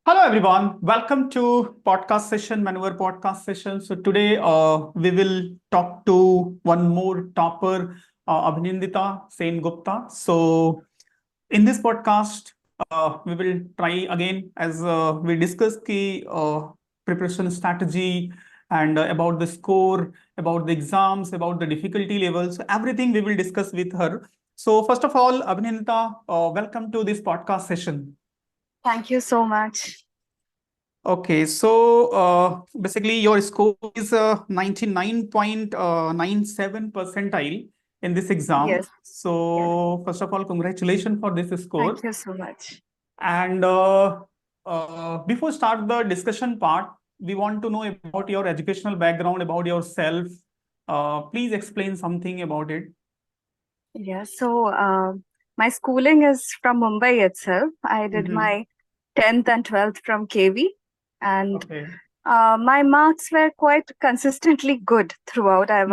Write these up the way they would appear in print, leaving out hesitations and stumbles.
Hello, everyone. Welcome to podcast session, Manoeuvre podcast session. So today we will talk to one more topper, Abhinandita Sen Gupta. So in this podcast, we will try again as we discuss the preparation strategy and about the score, about the exams, about the difficulty levels, everything we will discuss with her. So first of all, Abhinandita, welcome to this podcast session. Thank you so much. Okay, so basically your score is 99.97 percentile in this exam. Yes, yes. So first of all, congratulations for this Thank score. you so much. And before start the discussion part, we want to know about your educational background, about yourself. Please explain something about it. Yeah, so my schooling is from Mumbai itself. I did Mm-hmm. my 10th and 12th from KV, and Okay. my marks were quite consistently good throughout. I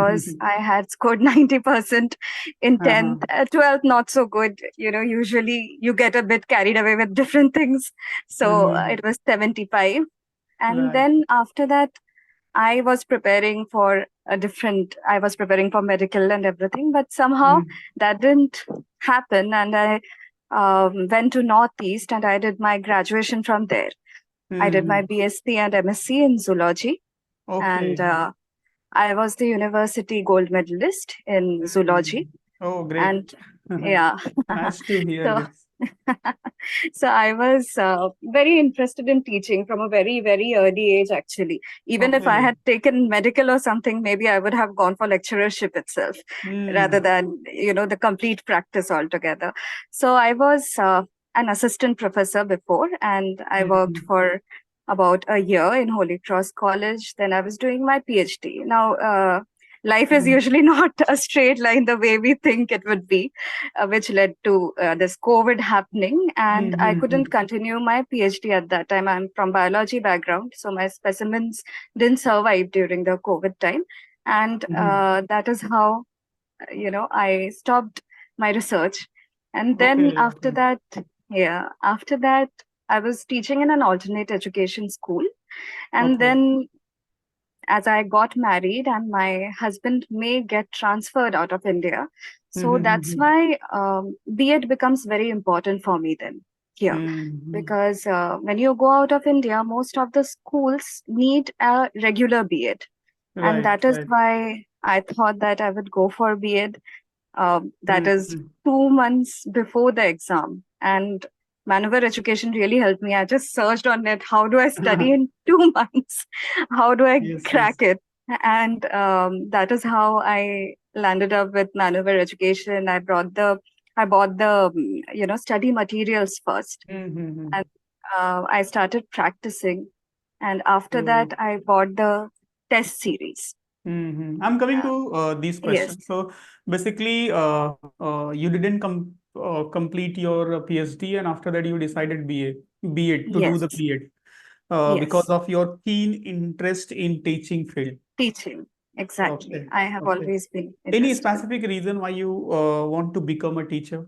had scored 90% in Uh-huh. 10th, 12th not so good. Usually you get a bit carried away with different things. So Mm-hmm. it was 75. And Right. then after that, I was preparing for medical and everything, but somehow Mm-hmm. that didn't happen. And I went to Northeast and I did my graduation from there. I did my Mm-hmm. BSc and MSc in zoology. And Okay. I was the university gold medalist in zoology. Mm. Oh, great. And yeah, Nice to hear so this. so I was very interested in teaching from a very, very early age, actually. Even if I Okay. had taken medical or something, maybe I would have gone for lecturership itself rather Hmm. than, the complete practice altogether. So I was an assistant professor before, and I worked Hmm. for about a year in Holy Cross College. Then I was doing my PhD. Now, life is Hmm. usually not a straight line the way we think it would be, which led to this COVID happening. And I couldn't Hmm. continue my PhD at that time. I'm from biology background, so my specimens didn't survive during the COVID time. And Hmm. that is how, I stopped my research. And then Okay. after Okay. that, yeah, after that, I was teaching in an alternate education school. And Okay. then as I got married and my husband may get transferred out of India. So that's Hmm. why B.Ed becomes very important for me then here. Hmm. Because when you go out of India, most of the schools need a regular B.Ed. And Right. that is Right. why I thought that I would go for B.Ed. That is Hmm. 2 months before the exam. And Manoeuvre Education really helped me. I just searched on it. How do I study in 2 months? How do I Yes. Yes. crack it? And that is how I landed up with Manoeuvre Education. I bought the study materials first, Hmm. and I started practicing. And after that, So. I bought the test series. I'm coming Uh, to these yes, questions. So basically, you didn't complete your PhD, and after that, you decided B.Ed to do yes, the B.Ed because yes. of your keen interest in teaching field. Teaching. Exactly. Okay. I have Okay. always been Any interested specific reason why you want to become a teacher?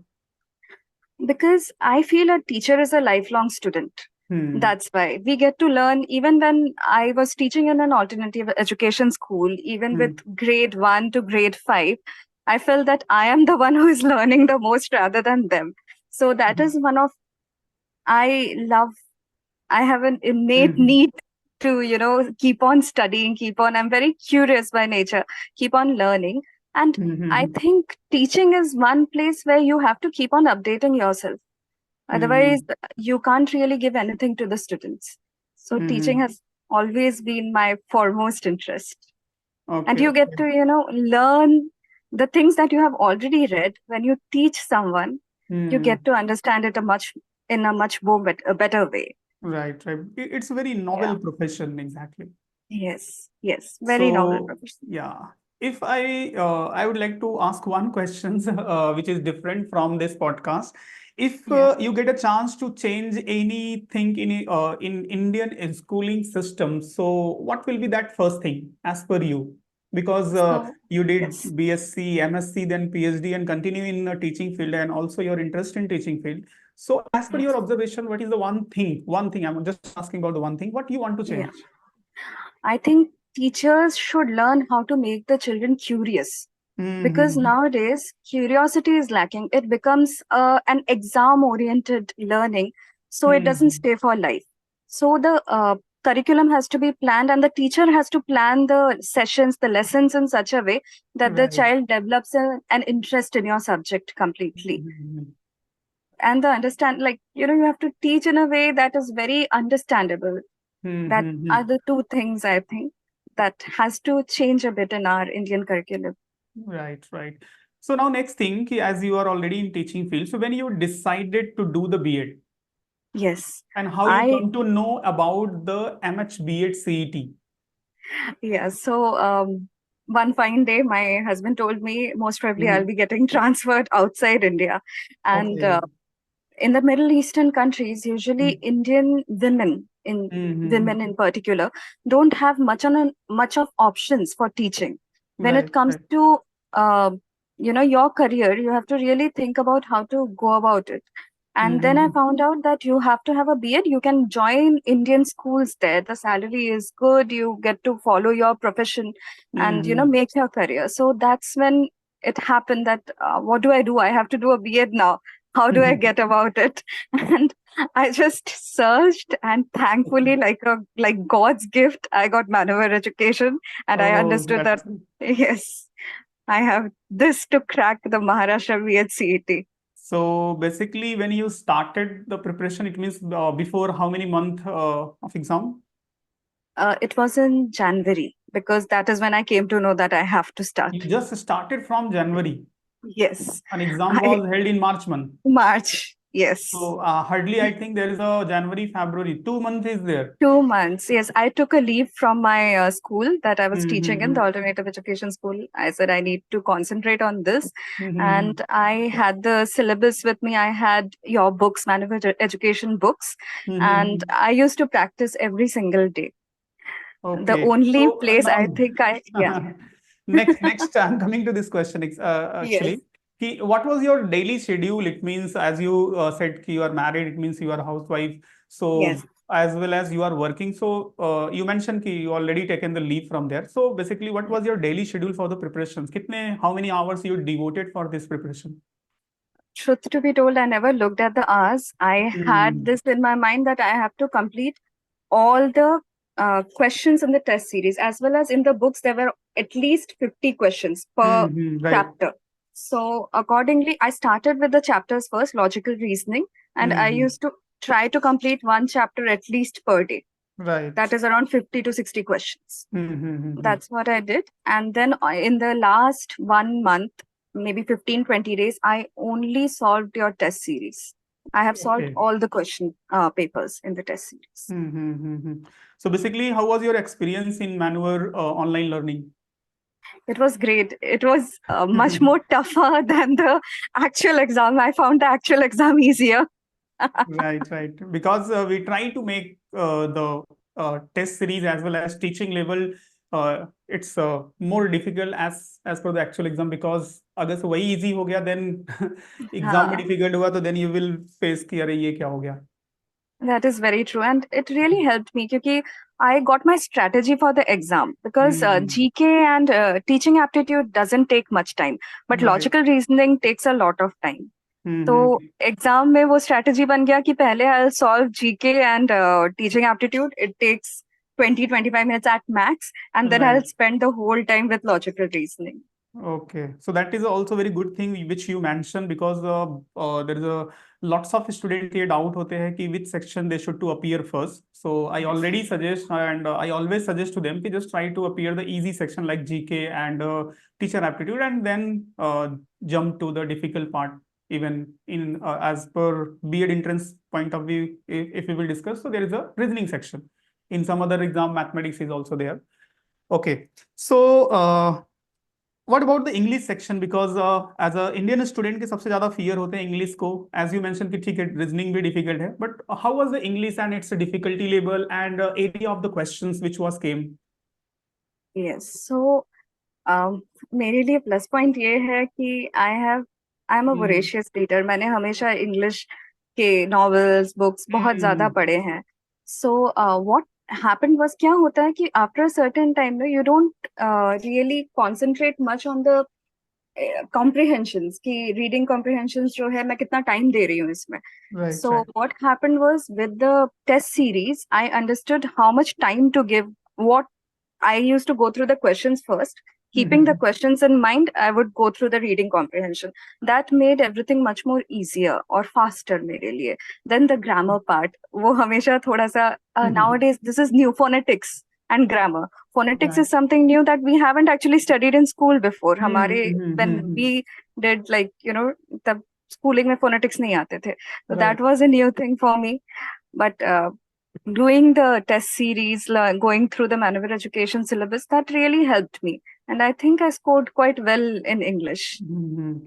because I feel a teacher is a lifelong student. Hmm. That's why we get to learn. Even when I was teaching in an alternative education school, even with Hmm. grade 1 to grade 5, I felt that I am the one who is learning the most rather than them. So that is one of, I love, I have an innate Hmm. need to, keep on studying, keep on. I'm very curious by nature, keep on learning. And I Hmm. think teaching is one place where you have to keep on updating yourself. Otherwise, Hmm. you can't really give anything to the students. So teaching Hmm. has always been my foremost interest. And Okay. you get Okay. to, learn the things that you have already read. When you teach someone, you Hmm. get to understand it in a much more a better way. Right. Right. It's a very Yeah. novel profession, exactly. Yes. Yes. Very novel So profession. yeah, if I would like to ask one question, which is different from this podcast. If Yeah. you get a chance to change anything in Indian schooling system, so what will be that first thing as per you? Because So, you did yes. BSc, MSc, then PhD, and continue in a teaching field, and also your interest in teaching field. So as per Yes. your observation, what is the one thing, I'm just asking about the one thing, what you want to Yeah. change? I think teachers should learn how to make the children curious, because Mm-hmm. nowadays curiosity is lacking. It becomes an exam oriented learning, so it doesn't Mm-hmm. stay for life. So the curriculum has to be planned, and the teacher has to plan the sessions, the lessons in such a way that the Right. child develops an interest in your subject completely. Mm-hmm. And the understand, like, you have to teach in a way that is very understandable. That Mm-hmm. are the two things I think that has to change a bit in our Indian curriculum. Right, right. So now next thing, as you are already in teaching field, so when you decided to do the B.Ed Yes. and how you I come to know about the MH B.Ed CET? Yeah, so one fine day, my husband told me most probably I'll Mm-hmm. be getting transferred outside India. And Okay. in the Middle Eastern countries, usually Indian Mm-hmm. women in particular, don't have much of options for teaching. When it Right, comes right. to uh, your career, you have to really think about how to go about it. And then I Mm-hmm. found out that you have to have a B.Ed. You can join Indian schools there. The salary is good. You get to follow your profession and Mm-hmm. make your career. So that's when it happened that what do I do? I have to do a B.Ed now. How do I get about it? And I just searched, and thankfully, like God's gift, I got Manoeuvre Education, and I Oh, understood that that's yes, I have this to crack the Maharashtra B.Ed CET. so basically when you started the preparation, it means before how many month of exam? It was in January, because that is when I came to know that I have to start. You just started from January. Yes, An exam I was held in March month. March. Yes. So hardly I think there is a January, February. 2 months is there. 2 months. Yes, I took a leave from my school that I was teaching in, the Mm-hmm. alternative education school. I said I need to concentrate on this. Mm-hmm. And I had the syllabus with me. I had your books, Manoeuvre Education books. And Mm-hmm. I used to practice every single day. The Okay. only So place I now think yeah. next I'm coming to this question Yes. actually. What was your daily schedule? It means as you said you are married, it means you are a housewife. Yes. So as well as you are working. So you mentioned you already taken the leave from there. So basically, what was your daily schedule for the preparations? How many hours you devoted for this preparation? Truth to be told, I never looked at the hours. I had Mm-hmm. this in my mind that I have to complete all the questions in the test series, as well as in the books there were at least 50 questions per Mm-hmm. Right. chapter. So accordingly, I started with the chapters first, logical reasoning, and I Mm-hmm. used to try to complete one chapter at least per day. That Right. is around 50 to 60 questions. Mm-hmm. That's what I did. And then in the last 1 month, maybe 15-20 days, I only solved your test series. I have solved Okay. all the question papers in the test series. Mm-hmm. So basically, how was your experience in Manoeuvre online learning? It was great. It was much more tougher than the actual exam. I found the actual exam easier. Right, right. Because we try to make the test series as well as teaching level, it's more difficult as per the actual exam because अगर से वही easy हो गया then exam में हाँ. difficult हुआ तो then you will face कि अरे ये क्या हो गया. That is very true. And it really helped me because I got my strategy for the exam, because Hmm. GK and teaching aptitude doesn't take much time, but Right. logical reasoning takes a lot of time. तो Mm-hmm. Exam में वो strategy बन गया कि पहले I solve GK and teaching aptitude. It takes 20-25 minutes at max, and then I'll Right. spend the whole time with logical reasoning. Okay, so that is also very good thing which you mentioned because there is a lots of student ये doubt होते हैं कि which section they should to appear first. So I Yes. already suggest and I always suggest to them to just try to appear the easy section like GK and teacher aptitude and then jump to the difficult part even in as per B.Ed entrance point of view if we will discuss. So there is a reasoning section. In some other exam, mathematics is also there. Okay, so what about the English section because as a Indian student के सबसे ज्यादा fear होते हैं English को as you mention कि ठीक है reasoning भी डिफिकल्ट है but how was the English and it's difficulty level and area of the questions which was came. Yes. So मेरे लिए प्लस पॉइंट ये है कि I am a voracious reader. मैंने हमेशा इंग्लिश के novels, books बहुत ज़्यादा हम्म पढ़े हैं. So what happened was, क्या होता है कि after a certain time you don't really concentrate much on the comprehensions, कि reading comprehensions जो है मैं कितना time दे रही हूँ इसमें. Right So right what happened was, with the test series, I understood how much time to give. What I used to go through the questions first. Keeping the questions in mind, I would go through the reading comprehension. That made everything much more easier or faster मेरे लिए. Then the grammar part, वो हमेशा थोड़ा सा nowadays this is new, phonetics and grammar. Phonetics is right something new that we haven't actually studied in school before. हमारे when hmm we did, like, तब schooling में phonetics नहीं आते थे. So that right was a new thing for me. But doing the test series, going through the Manoeuvre Education syllabus, that really helped me. And I think I scored quite well in English.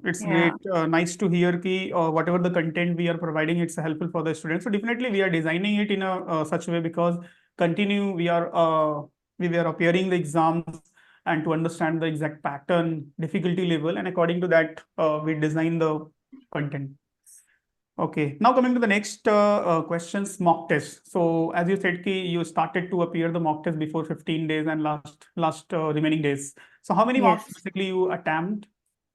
It's Yeah. great. Nice to hear ki whatever the content we are providing, it's helpful for the students. So definitely we are designing it in a such way because continue we were appearing the exams and to understand the exact pattern, difficulty level, and according to that we design the content. Okay, now coming to the next questions, mock test. So as you said, ki you started to appear the mock test before 15 days and last remaining days. So how many mocks Yes. basically you attempt?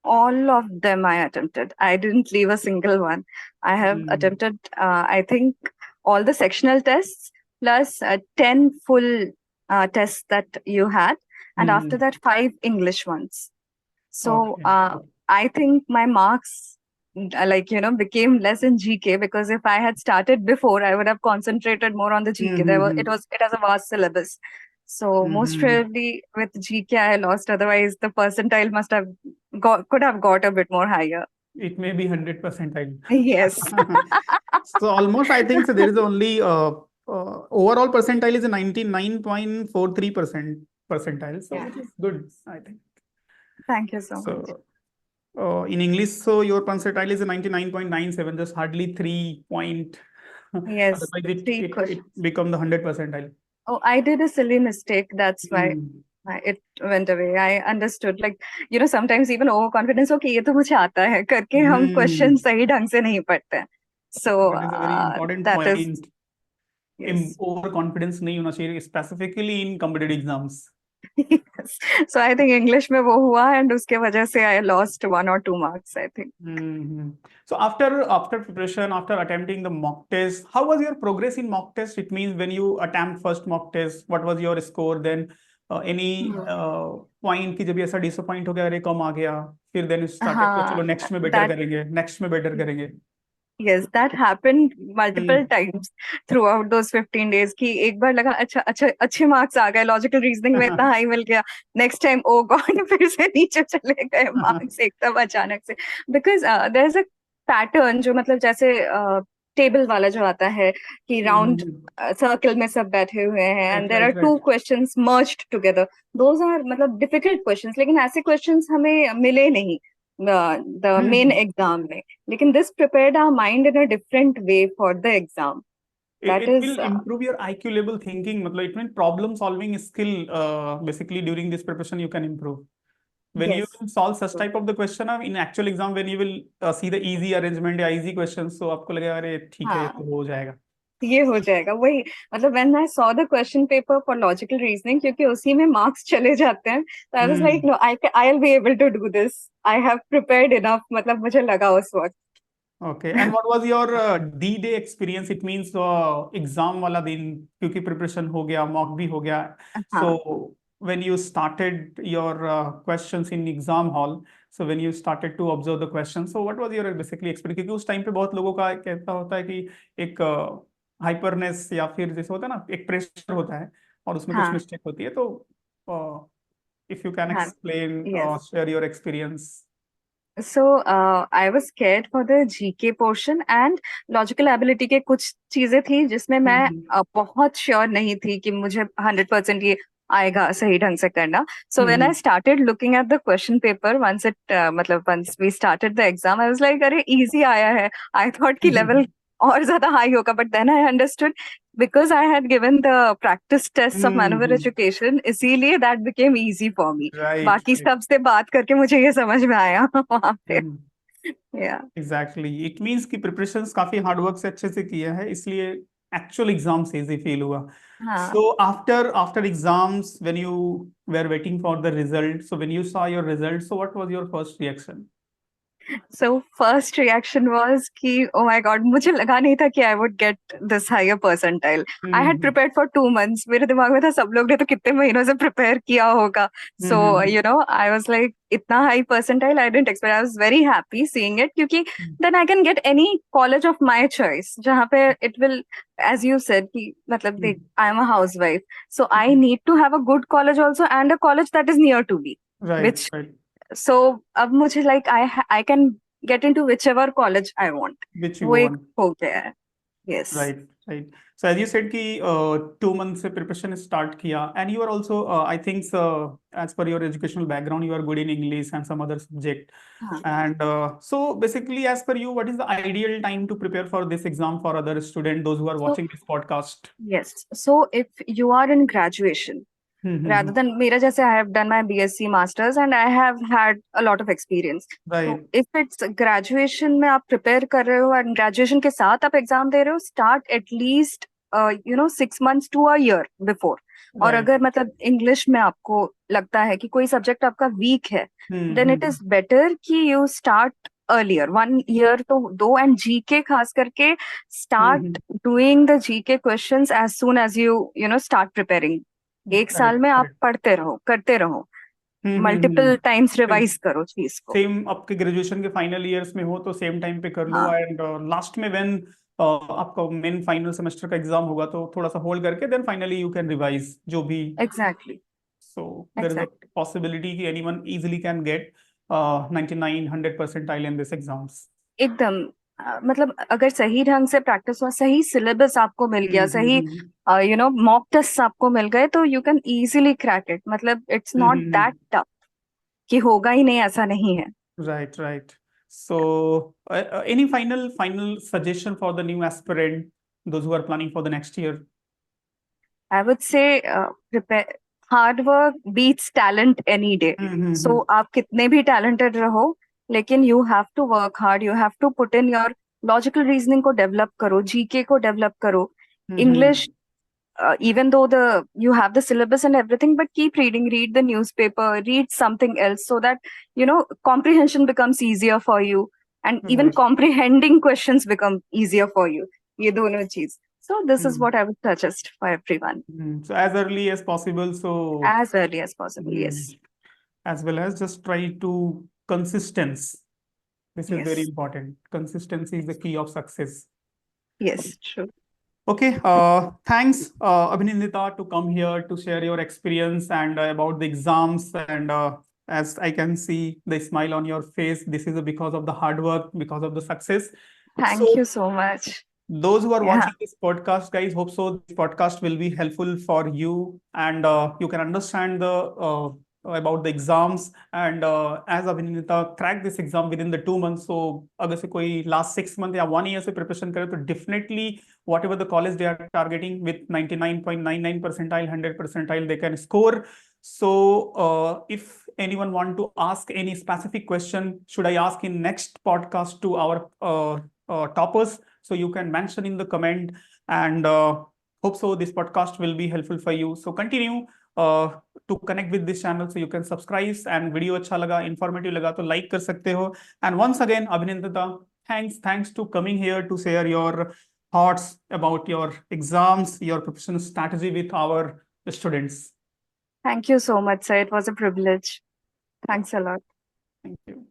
All of them I attempted. I didn't leave a single one. I have Hmm. attempted, I think, all the sectional tests plus 10 full tests that you had. And after Hmm. that, 5 English ones. So Okay. I think my marks, became less in GK, because if I had started before, I would have concentrated more on the GK. Mm-hmm. It has a vast syllabus. So most Mm-hmm. probably with GK I lost. Otherwise, the percentile could have got a bit more higher. It may be 100 percentile. Yes. So almost I think so there is only overall percentile is a 99.43% percentile. So Yeah. which is good, I think. Thank you so much. So in English, so your percentile is a 99.97, just hardly 3 point. Yes. Otherwise, Three it questions. become the 100 percentile. Oh, I did a silly mistake. That's why Hmm. it went away. I understood. Like, sometimes even overconfidence, okay, ये तो मुझे आता है करके हम Hmm. Question सही ढंग से नहीं पढ़ते हैं. So That is a very important that is, point. yes. Over confidence नहीं होना चाहिए specifically in competitive exams. Yes. So I think English में वो हुआ, and उसके वजह से I lost 1 or 2 marks, I think. So after preparation, after attempting the mock test, how was your progress in mock test? It means when you attempt first mock test, what was your score? Then any Hmm. point की जब ऐसा disappoint हो गया, अरे कम आ गया, फिर then you started तो चलो हाँ, next में better that करेंगे, next में better करेंगे. yes, that happened multiple hmm. times throughout those 15 days. कि एक बार लगा अच्छा अच्छा अच्छे मार्क्स आ गए, लॉजिकल रीजनिंग में इतना हाई मिल गया, नेक्स्ट टाइम ओ गॉड फिर से नीचे चले गए मार्क्स एकदम अचानक से. Because there is a pattern, जो मतलब जैसे टेबल वाला जो आता है कि राउंड सर्कल में सब बैठे हुए हैं, and right there are right to right. Questions merged together. Those are मतलब डिफिकल्ट क्वेश्चंस, लेकिन ऐसे क्वेश्चंस हमें मिले नहीं द मेन एग्जाम में. लेकिन this prepared our mind in a different way for the exam. That It is, will improve your IQ level thinking. मतलब it means problem solving skill. Basically during this preparation you can improve. When you yes. will solve such type of the question in actual exam, when you will see the easy arrangement या easy questions, so आपको लगेगा अरे ठीक है ये हाँ, तो हो जाएगा. ये हो जाएगा. वही मतलब when I saw the question paper for logical reasoning, क्योंकि उसी में मार्क्स चले जाते हैं, तो I was like, no, I'll be able to do this. I have prepared enough. मतलब मुझे लगा उस वक्त. Okay, and what was your D-Day experience? It means exam वाला दिन क्योंकि preparation हो गया, mock भी हो गया. हाँ, So when you started your questions in exam hall, so when you started to observe the questions, so what was your basically experience? क्योंकि उस टाइम पे बहुत लोगों का कहता होता है कि एक हाइपरनेस या फिर जैसे होता है ना एक प्रेशर होता है और उसमें कुछ हाँ, मिस्टेक होती है. तो if you can हाँ. explain, Yes. share your experience. So I was scared for the GK portion, and logical ability के कुछ चीजें थी जिसमें मैं बहुत श्योर नहीं थी कि मुझे 100% ये आएगा सही ढंग से करना. So when I started looking at the question paper, मतलब once we started the exam, I was like, अरे easy आया है. I thought कि level और ज्यादा high होगा, but then I understood, because I had given the practice tests of Manoeuvre Education, इसीलिए that became easy for me. Right. बाकी सबसे बात करके मुझे ये समझ में आया वहां पे. Yeah. एग्जैक्टली इट मीन्स कि प्रिपरेशंस काफी हार्डवर्क से अच्छे से किया है, इसलिए एक्चुअल एग्जाम से इजी फील हुआ. हाँ. So after exams, when you were waiting for the result, so when you saw your result, so what was your first reaction? So first reaction was कि oh my god, मुझे लगा नहीं था कि I would get this higher percentile. I had hmm prepared for 2 months. मेरे दिमाग में था सब लोग ने तो कितने महीनों से prepare किया होगा. So hmm I was like इतना high percentile I didn't expect. I was very happy seeing it क्योंकि then I can get any college of my choice जहाँ पे it will, as you said कि मतलब देख I am a housewife, so I need to have a good college also and a college that is near to me, right, which right, so अब मुझे like I can get into whichever college I want. which you वो एक want. हो गया है. Yes. Right, right. So as you said कि 2 months से preparation start किया, and you are also I think as per your educational background you are good in English and some other subject. हाँ. And so basically as per you, what is the ideal time to prepare for this exam for other students, those who are So watching this podcast? yes. So if you are in graduation, rather Mm-hmm. than मेरा जैसे I have done my BSc masters and I have had a lot of experience. So Right, if it's graduation में आप prepare कर रहे हो and graduation के साथ आप exam दे रहे हो, start at least 6 months to a year before. और right. अगर मतलब English में आपको लगता है कि कोई subject आपका weak है, then it Mm-hmm. is better कि you start earlier, 1 year तो दो, and GK खास करके start Mm-hmm. doing the GK questions as soon as you start preparing. एक साल Correct, में आप correct. पढ़ते रहो, करते रहो, Mm-hmm. मल्टीपल टाइम्स रिवाइज करो चीज को. सेम आपके ग्रेजुएशन के फाइनल ईयर्स में हो तो सेम टाइम पे कर लो, हाँ. एंड लास्ट में व्हेन आपका मेन फाइनल सेमेस्टर का एग्जाम होगा तो थोड़ा सा होल्ड करके then finally you can revise जो भी. Exactly. So there is a exactly. Possibility कि anyone easily can get 99 100 percentile in this exams. एकदम. मतलब अगर सही ढंग से प्रैक्टिस हुआ, सही सिलेबस आपको मिल गया, सही मॉक टेस्ट आपको मिल गए, तो you can easily crack it. मतलब इट्स नॉट दैट टफ कि होगा ही नहीं, ऐसा नहीं है. Right, right. So any final suggestion for the new aspirant, those who are planning for the next year? I would say prepare, hard work beats talent any day. So आप कितने भी टैलेंटेड रहो, लेकिन you have to work hard, you have to put in your logical reasoning को develop करो, GK को develop करो, English, even though you have the syllabus and everything, but keep reading, read the newspaper, read something else, so that comprehension becomes easier for you, and even right. comprehending questions become easier for you. ये दोनों चीज. So this is what I would suggest for everyone. So as early as possible. So As early as possible. mm, Yes. as well as just try to consistency. This is very Yes. important. Consistency is the key of success. Yes. True. Okay. Thanks, Abhinandita, to come here to share your experience and about the exams. And as I can see the smile on your face, this is because of the hard work, because of the success. Thank So you so much. those who are Yeah. watching this podcast, guys, hope so this podcast will be helpful for you, and you can understand the about the exams. And as Abhinandita cracked this exam within the 2 months, so अगर से कोई last 6 month या 1 year से preparation करे तो definitely whatever the college they are targeting with 99.99 percentile, 100 percentile they can score. So if anyone want to ask any specific question, should I ask in next podcast to our toppers? So you can mention in the comment, and hope so this podcast will be helpful for you. So continue to connect with this channel, so you can subscribe, and video अच्छा लगा, informative लगा तो like कर सकते हो. And once again, Abhinandita, thanks to coming here to share your thoughts about your exams, your preparation strategy with our students. Thank you so much, sir. It was a privilege. Thanks a lot. Thank you.